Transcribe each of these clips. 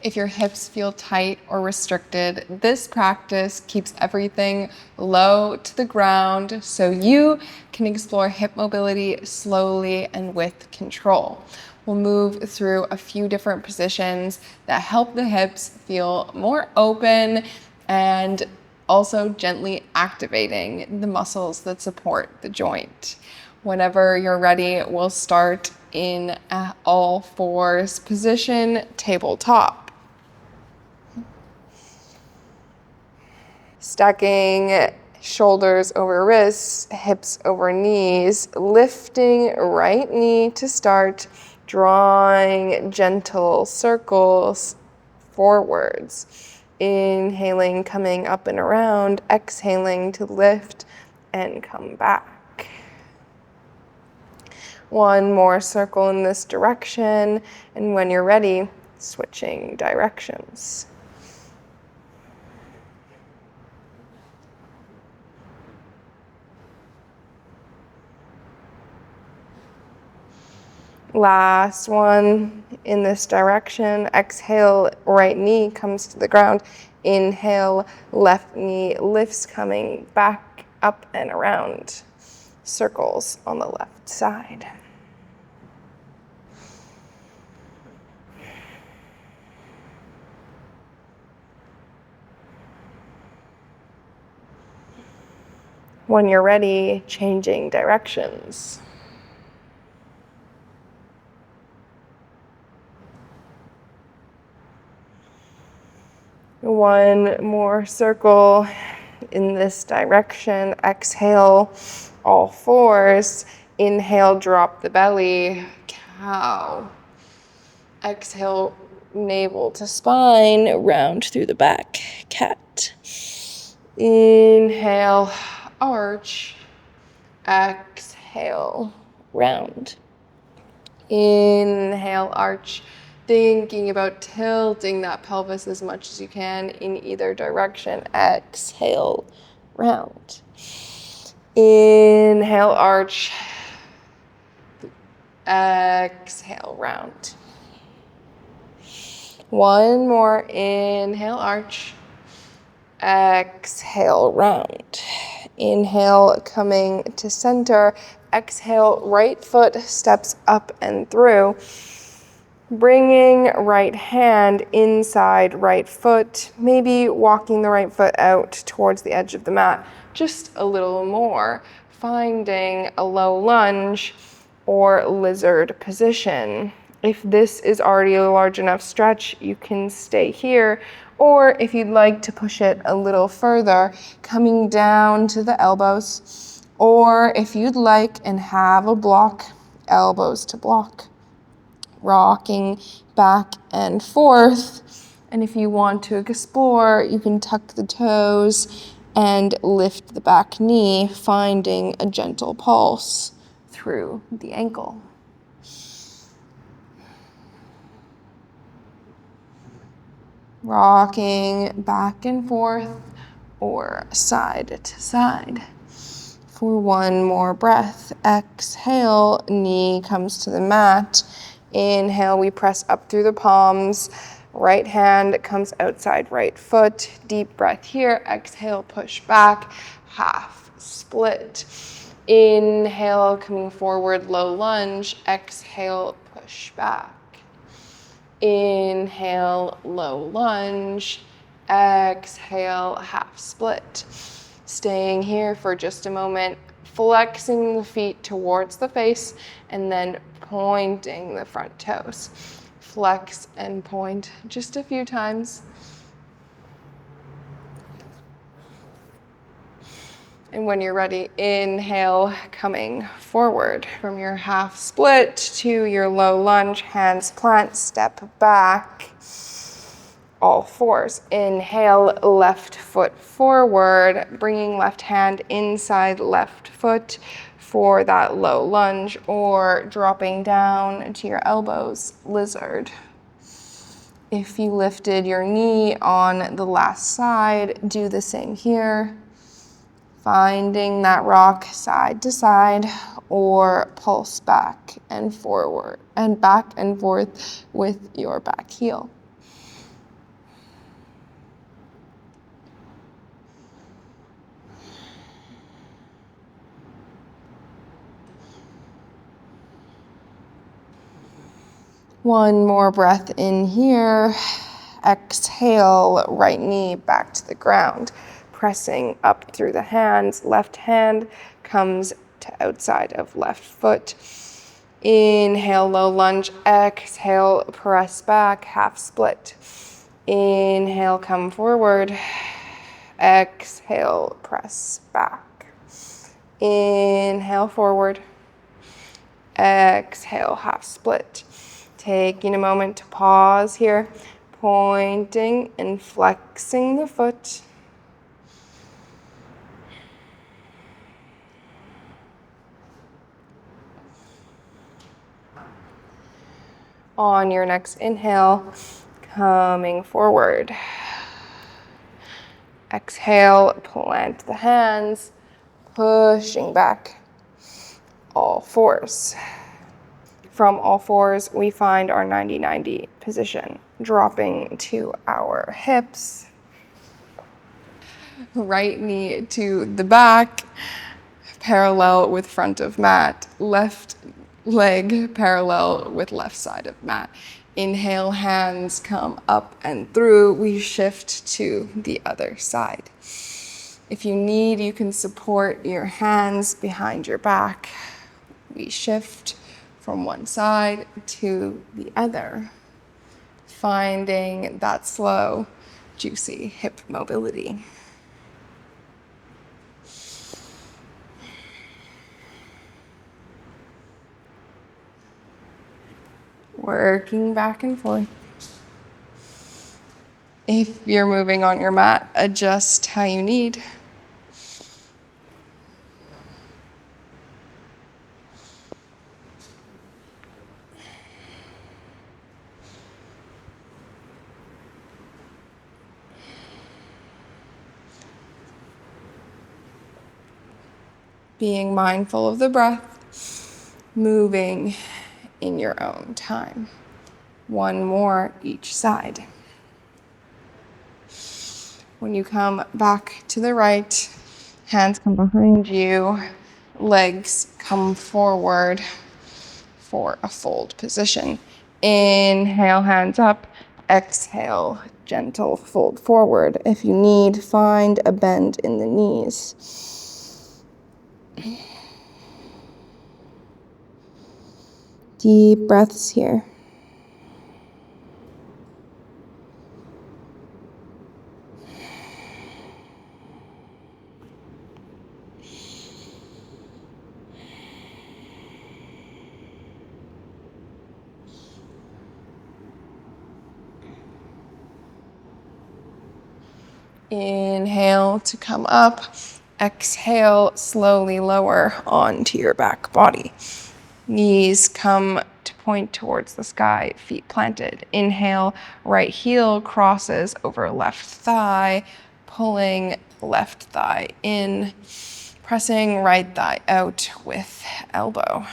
if your hips feel tight or restricted, this practice keeps everything low to the ground so you can explore hip mobility slowly and with control. We'll move through a few different positions that help the hips feel more open and also gently activating the muscles that support the joint. Whenever you're ready, we'll start in all fours position, tabletop. Stacking shoulders over wrists, hips over knees, lifting right knee to start, drawing gentle circles forwards. Inhaling, coming up and around, exhaling to lift and come back. One more circle in this direction, and when you're ready, switching directions. Last one in this direction. Exhale, right knee comes to the ground. Inhale, left knee lifts, coming back up and around. Circles on the left side. When you're ready, changing directions. One more circle in this direction. Exhale, all fours. Inhale, drop the belly, cow. Exhale, navel to spine, round through the back, cat. Inhale, arch. Exhale, round. Inhale, arch. Thinking about tilting that pelvis as much as you can in either direction. Exhale, round. Inhale, arch. Exhale, round. One more. Inhale, arch. Exhale, round. Inhale, coming to center. Exhale, right foot steps up and through. Bringing right hand inside right foot, maybe walking the right foot out towards the edge of the mat just a little more, finding a low lunge or lizard position. If this is already a large enough stretch, you can stay here, or if you'd like to push it a little further, coming down to the elbows, or if you'd like and have a block, elbows to block. Rocking back and forth. And if you want to explore, you can tuck the toes and lift the back knee, finding a gentle pulse through the ankle. Rocking back and forth or side to side. For one more breath, exhale, knee comes to the mat. Inhale, we press up through the palms. Right hand comes outside right foot. Deep breath here. Exhale, push back. Half split. Inhale, coming forward, low lunge. Exhale, push back. Inhale, low lunge. Exhale, half split. Staying here for just a moment, flexing the feet towards the face and then pointing the front toes. Flex and point just a few times. And when you're ready, inhale, coming forward from your half split to your low lunge, hands plant, step back. All fours. Inhale, left foot forward, bringing left hand inside left foot for that low lunge, or dropping down to your elbows, lizard. If you lifted your knee on the last side, do the same here. Finding that rock side to side, or pulse back and forward and back and forth with your back heel. One more breath in here. Exhale, right knee back to the ground, pressing up through the hands. Left hand comes to outside of left foot. Inhale, low lunge. Exhale, press back, half split. Inhale, come forward. Exhale, press back. Inhale, forward. Exhale, half split. Taking a moment to pause here, pointing and flexing the foot. On your next inhale, coming forward. Exhale, plant the hands, pushing back. All fours. From all fours, we find our 90-90 position, dropping to our hips. Right knee to the back, parallel with front of mat. Left leg parallel with left side of mat. Inhale, hands come up and through. We shift to the other side. If you need, you can support your hands behind your back. We shift from one side to the other, finding that slow, juicy hip mobility. Working back and forth. If you're moving on your mat, adjust how you need. Being mindful of the breath, moving in your own time. One more each side. When you come back to the right, hands come behind you, legs come forward for a fold position. Inhale, hands up. Exhale, gentle fold forward. If you need, find a bend in the knees. Deep breaths here. Inhale to come up. Exhale, slowly lower onto your back body. Knees come to point towards the sky, feet planted. Inhale, right heel crosses over left thigh, pulling left thigh in, pressing right thigh out with elbow.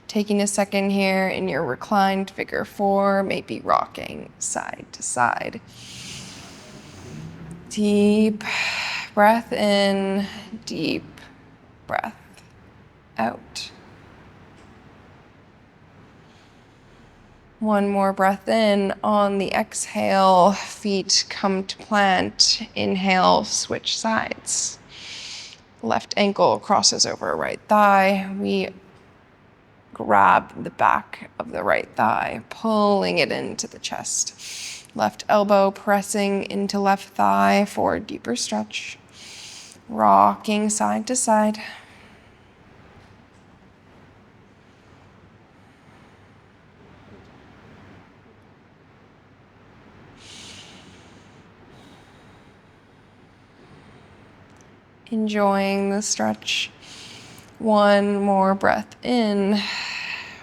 Taking a second here in your reclined figure 4, maybe rocking side to side. Deep breath in, deep breath out. One more breath in. On the exhale, feet come to plant. Inhale, switch sides. Left ankle crosses over right thigh. We grab the back of the right thigh, pulling it into the chest. Left elbow pressing into left thigh for a deeper stretch. Rocking side to side. Enjoying the stretch. One more breath in.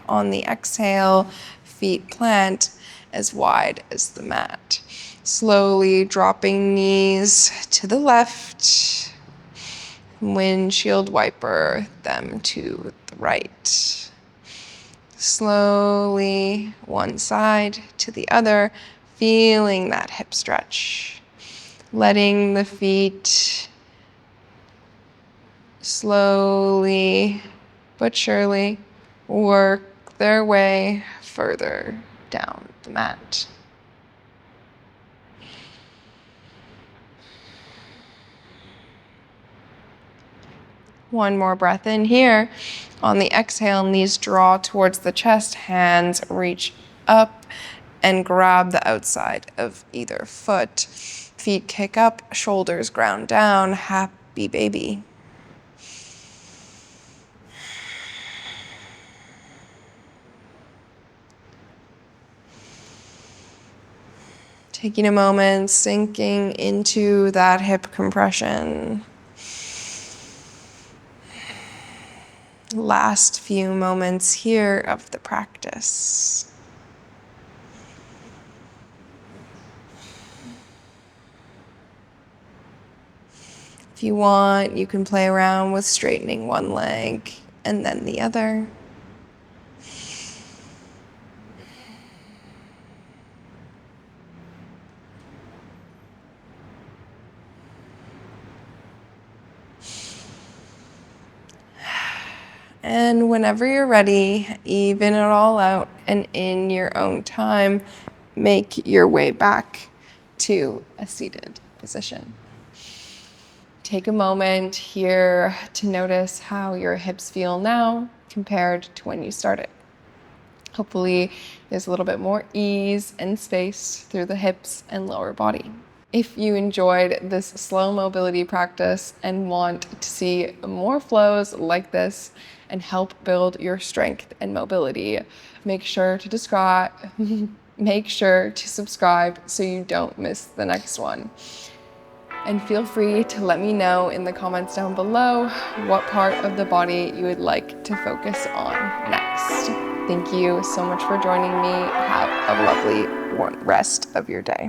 On the exhale, feet plant as wide as the mat. Slowly dropping knees to the left. Windshield wiper them to the right. Slowly, one side to the other, feeling that hip stretch. Letting the feet slowly but surely work their way further down the mat. One more breath in here. On the exhale, knees draw towards the chest, hands reach up and grab the outside of either foot. Feet kick up, shoulders ground down, happy baby. Taking a moment, sinking into that hip compression. Last few moments here of the practice. If you want, you can play around with straightening one leg and then the other. And whenever you're ready, even it all out, and in your own time, make your way back to a seated position. Take a moment here to notice how your hips feel now compared to when you started. Hopefully, there's a little bit more ease and space through the hips and lower body. If you enjoyed this slow mobility practice and want to see more flows like this and help build your strength and mobility, make sure to subscribe so you don't miss the next one. And feel free to let me know in the comments down below what part of the body you would like to focus on next. Thank you so much for joining me. Have a lovely rest of your day.